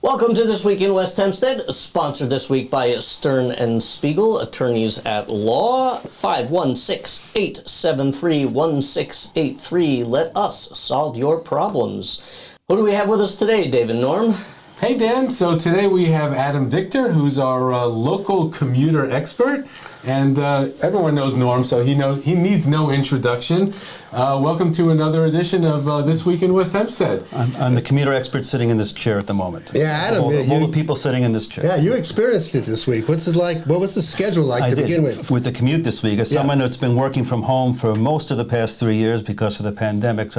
Welcome to This Week in West Hempstead, sponsored this week by Stern and Spiegel, attorneys at law. 516-873-1683. Let us solve your problems. Who do we have with us today, David Norm? Hey, Dan. So today we have Adam Victor, who's our local commuter expert. And everyone knows Norm, so he needs no introduction. Welcome to another edition of This Week in West Hempstead. I'm the commuter expert sitting in this chair at the moment. Yeah, Adam. All the people sitting in this chair. Yeah, you experienced it this week. What's it like? What was the schedule like to begin with? With the commute this week, as someone that's been working from home for most of the past 3 years because of the pandemic,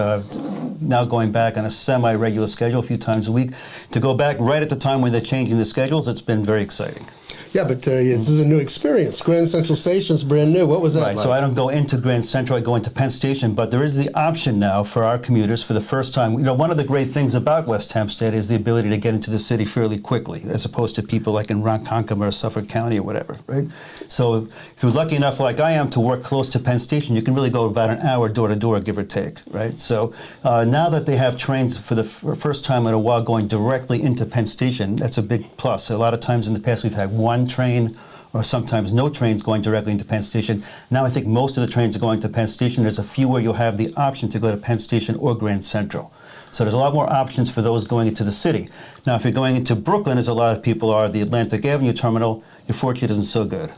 now going back on a semi-regular schedule a few times a week, to go back right at the time when they're changing the schedules, it's been very exciting. Yeah, but this is a new experience. Grand Central Station's brand new. What was that like? So I don't go into Grand Central, I go into Penn Station, but there is the option now for our commuters for the first time. You know, one of the great things about West Hempstead is the ability to get into the city fairly quickly, as opposed to people like in Ronkonkoma or Suffolk County or whatever, right? So if you're lucky enough, like I am, to work close to Penn Station, you can really go about an hour door to door, give or take, right? So now that they have trains for the first time in a while going directly into Penn Station, that's a big plus. A lot of times in the past we've had one train or sometimes no trains going directly into Penn Station. Now I think most of the trains are going to Penn Station. There's a few where you'll have the option to go to Penn Station or Grand Central. So there's a lot more options for those going into the city. Now if you're going into Brooklyn, as a lot of people are, the Atlantic Avenue terminal, your fortune isn't so good.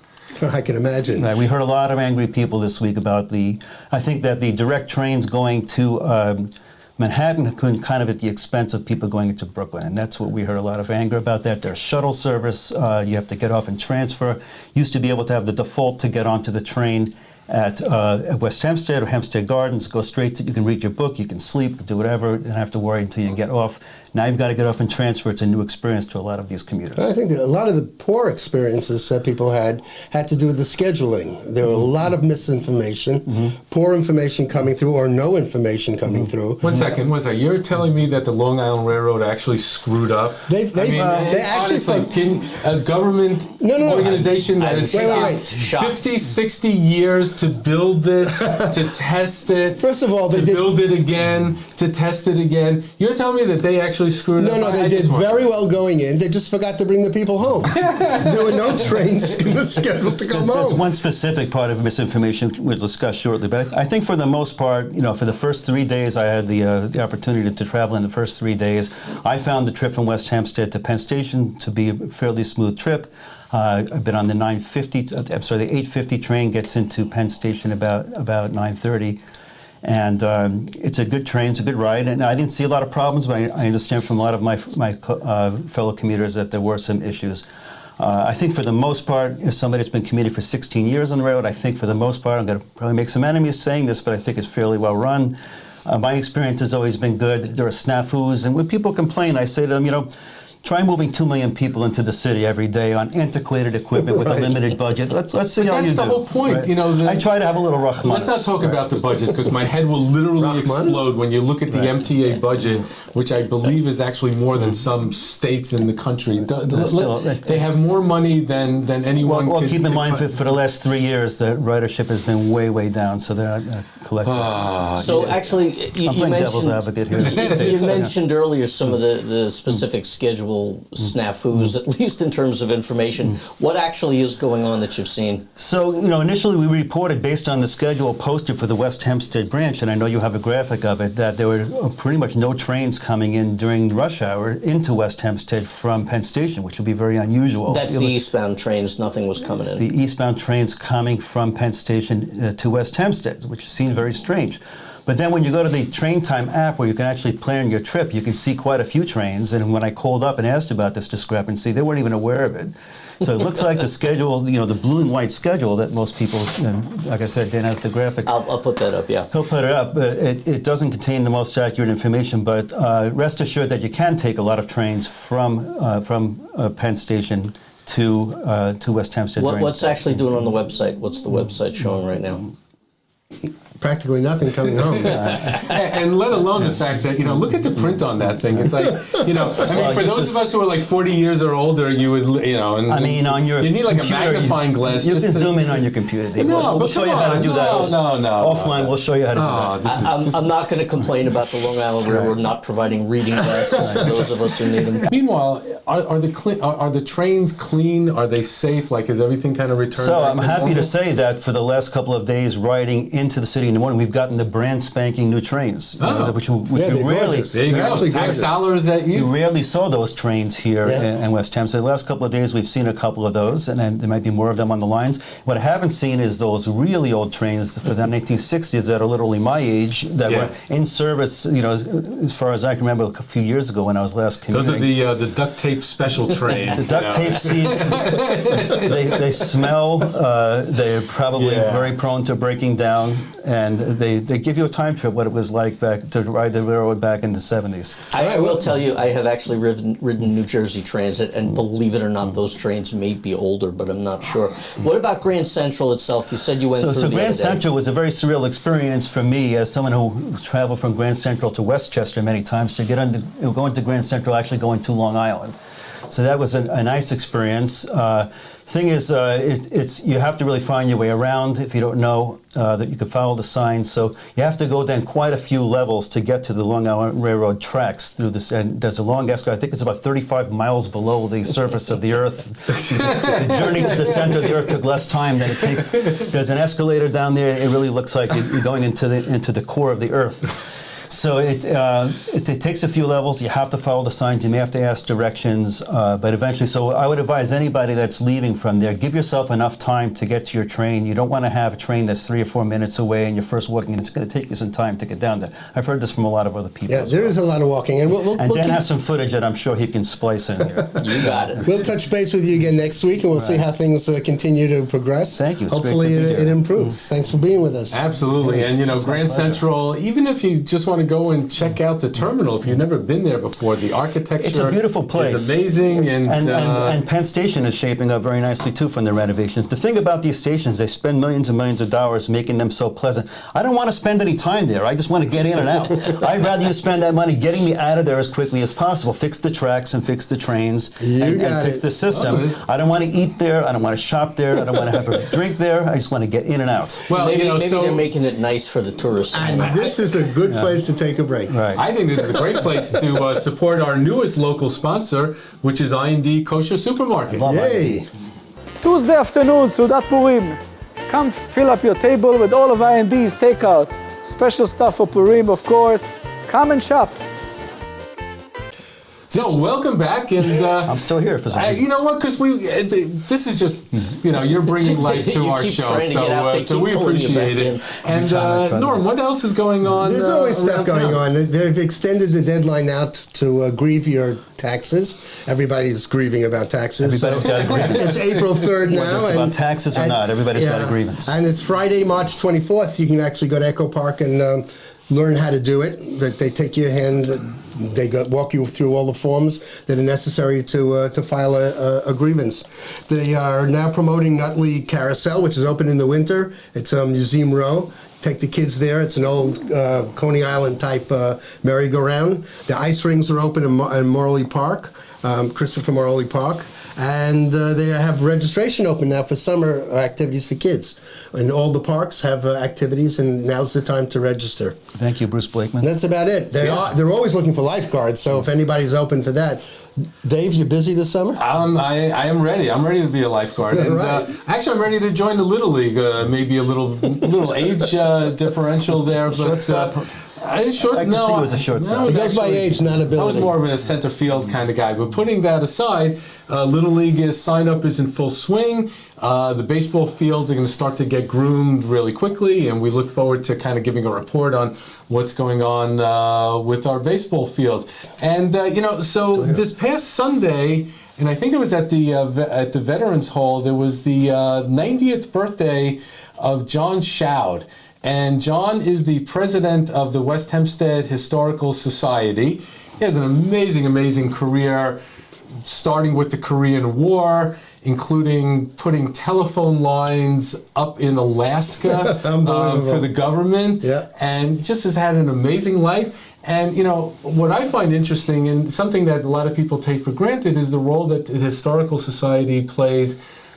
I can imagine. Right, we heard a lot of angry people this week about I think that the direct trains going to Manhattan have been kind of at the expense of people going into Brooklyn, and that's what we heard a lot of anger about. That there's shuttle service, you have to get off and transfer. Used to be able to have the default to get onto the train at West Hempstead or Hempstead Gardens, go straight to, you can read your book, you can sleep, do whatever, you don't have to worry until you get off. Now you've got to get off and transfer. It's a new experience to a lot of these commuters. I think that a lot of the poor experiences that people had to do with the scheduling. There were a lot of misinformation, poor information coming through, or no information coming through. One second. You're telling me that the Long Island Railroad actually screwed up? They actually, honestly, a government organization that has taken 50, 60 years to build this, to test it, first of all, to build it again, to test it again. You're telling me that they actually screwed up? No, they did very well going in. They just forgot to bring the people home. There were no trains scheduled to come home. There's one specific part of misinformation we'll discuss shortly, but I think for the most part, you know, for the first 3 days I had the opportunity to travel in the first 3 days. I found the trip from West Hempstead to Penn Station to be a fairly smooth trip. I've been on the 850 train, gets into Penn Station about 9:30. And it's a good train, it's a good ride, and I didn't see a lot of problems, but I understand from a lot of my fellow commuters that there were some issues. I think for the most part, as somebody that's been commuting for 16 years on the road, I think for the most part, I'm going to probably make some enemies saying this, but I think it's fairly well run. My experience has always been good. There are snafus, and when people complain, I say to them, you know, try moving 2 million people into the city every day on antiquated equipment with a limited budget. Let's see how you do. That's the whole point. Right? You know, I try to have a little Rahmanis. Let's not talk about the budgets, because my head will literally explode when you look at the MTA budget, which I believe is actually more than some states in the country. They have more money than anyone. Well, keep in mind for the last 3 years, the ridership has been way down, so they're not collecting. Actually, you devil's advocate here. You mentioned earlier some of the specific schedule snafus, at least in terms of information. What actually is going on that you've seen? So, you know, initially we reported based on the schedule posted for the West Hempstead branch, and I know you have a graphic of it, that there were pretty much no trains coming in during rush hour into West Hempstead from Penn Station, which would be very unusual. That's the eastbound trains, nothing was coming in. The eastbound trains coming from Penn Station to West Hempstead, which seemed very strange. But then when you go to the Train Time app where you can actually plan your trip, you can see quite a few trains. And when I called up and asked about this discrepancy, they weren't even aware of it. So it looks like the schedule, you know, the blue and white schedule that most people, you know, like I said, Dan has the graphic. I'll put that up, yeah. He'll put it up. It doesn't contain the most accurate information, but rest assured that you can take a lot of trains from Penn Station to West Hempstead. What's actually doing on the website? What's the website showing right now? practically nothing coming home. And let alone the fact that, look at the print on that thing. It's like, I mean, for those of us who are like 40 years or older, you would, and, I mean, on your you need like a computer, magnifying glass. You just can to, zoom in on your computer. Dave. No, we'll but show you come how to on. do that. No. Offline, we'll show you how to do that. I'm not going to complain about the Long Island Railroad not providing reading glasses for those of us who need them. Meanwhile, are the trains clean? Are they safe? Like, is everything kind of returned? So back I'm to happy normal? to say that for the last couple of days riding into the city in the morning, we've gotten the brand spanking new trains, which Yeah, you they're rarely. gorgeous. There you They're go. actually Tax gorgeous. dollars at You you. rarely saw those trains here Yeah. in West Hempstead. The last couple of days, we've seen a couple of those, and then there might be more of them on the lines. What I haven't seen is those really old trains for the 1960s that are literally my age that were in service. As far as I can remember, a few years ago when I was last commuting. Those are the duct tape special trains. The duct tape seats, they smell, they're probably very prone to breaking down, and they give you a time trip what it was like back to ride the railroad back in the 70s. I will tell you, I have actually ridden New Jersey Transit, and believe it or not, those trains may be older, but I'm not sure. What about Grand Central itself? You said you went through So the Grand other day. Central was a very surreal experience for me as someone who traveled from Grand Central to Westchester many times to go into Grand Central, actually going to Long Island. So that was a nice experience. Thing is, it's you have to really find your way around if you don't know that you can follow the signs. So you have to go down quite a few levels to get to the Long Island Railroad tracks through this. And there's a long escalator. I think it's about 35 miles below the surface of the Earth. The journey to the center of the Earth took less time than it takes. There's an escalator down there. It really looks like you're going into the core of the Earth. So it takes a few levels. You have to follow the signs. You may have to ask directions, but eventually. So I would advise anybody that's leaving from there, give yourself enough time to get to your train. You don't want to have a train that's 3 or 4 minutes away and you're first walking, and it's going to take you some time to get down there. I've heard this from a lot of other people. Yeah, there is a lot of walking, and we'll Dan keep- has some footage that I'm sure he can splice in here. You got it. We'll touch base with you again next week, and we'll see how things continue to progress. Thank you. It's Hopefully, great to be it here. improves. Thanks for being with us. Absolutely. And, Grand Central, even if you just want to go and check out the terminal, if you've never been there before, the architecture It's a beautiful place. is amazing. And Penn Station is shaping up very nicely, too, from the renovations. The thing about these stations, they spend millions and millions of dollars making them so pleasant. I don't want to spend any time there. I just want to get in and out. I'd rather you spend that money getting me out of there as quickly as possible. Fix the tracks and fix the trains and fix the system. I don't want to eat there. I don't want to shop there. I don't want to have a drink there. I just want to get in and out. well, Maybe so they're making it nice for the tourists. And this is a good place to take a break. Right. I think this is a great place to support our newest local sponsor, which is I&D Kosher Supermarket. Yay! Tuesday afternoon, Sudat Purim. Come fill up your table with all of I&D's takeout. Special stuff for Purim, of course. Come and shop. So welcome back, and I'm still here for some reason. you know what? Because this is just you're bringing life to You our keep show, trying to get out, they so keep we pulling you appreciate back it. in. And trying to- Norm, what else is going on? There's always stuff around going town? on. They've extended the deadline out to grieve your taxes. Everybody's grieving about taxes. Everybody's got a grievance. It's April 3rd now. Whether it's about taxes or not, everybody's got a grievance. And it's Friday, March 24th. You can actually go to Echo Park and learn how to do it. That they take your hand. They walk you through all the forms that are necessary to file a grievance. They are now promoting Nutley Carousel, which is open in the winter. It's Museum Row. Take the kids there. It's an old Coney Island type merry-go-round. The ice rings are open in Morley Park, Christopher Morley Park. And they have registration open now for summer activities for kids. And all the parks have activities, and now's the time to register. Thank you, Bruce Blakeman. That's about it. They're always looking for lifeguards, so if anybody's open for that. Dave, you busy this summer? I am ready. I'm ready to be a lifeguard. And Right. actually, I'm ready to join the Little League. Maybe a little age differential there, but I can see it was a shortstop. It goes by age, not I was ability. more of a center field kind of guy. But putting that aside, Little League sign up is in full swing. The baseball fields are going to start to get groomed really quickly, and we look forward to kind of giving a report on what's going on with our baseball fields. And so this past Sunday, and I think it was at the Veterans Hall, there was the 90th birthday of John Shaud. And John is the president of the West Hempstead Historical Society. He has an amazing, amazing career, starting with the Korean War. including putting telephone lines up in Alaska Unbelievable. for the government, Yeah. and just has had an amazing life. And you know what I find interesting, and something that a lot of people take for granted, is the role that the Historical Society plays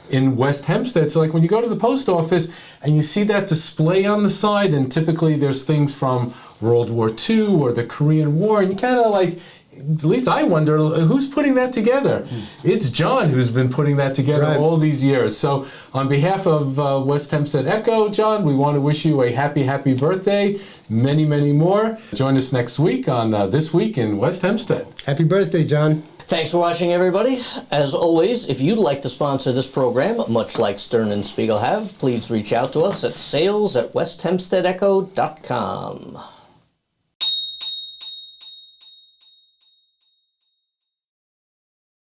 in West Hempstead. So like when you go to the post office and you see that display on the side, and typically there's things from World War II or the Korean War, and you kind of like, at least I wonder, who's putting that together? It's John who's been putting that together Right. all these years. So on behalf of West Hempstead Echo, John, we want to wish you a happy, happy birthday. Many, many more. Join us next week on This Week in West Hempstead. Happy birthday, John. Thanks for watching, everybody. As always, if you'd like to sponsor this program, much like Stern and Spiegel have, please reach out to us at sales@westhempsteadecho.com.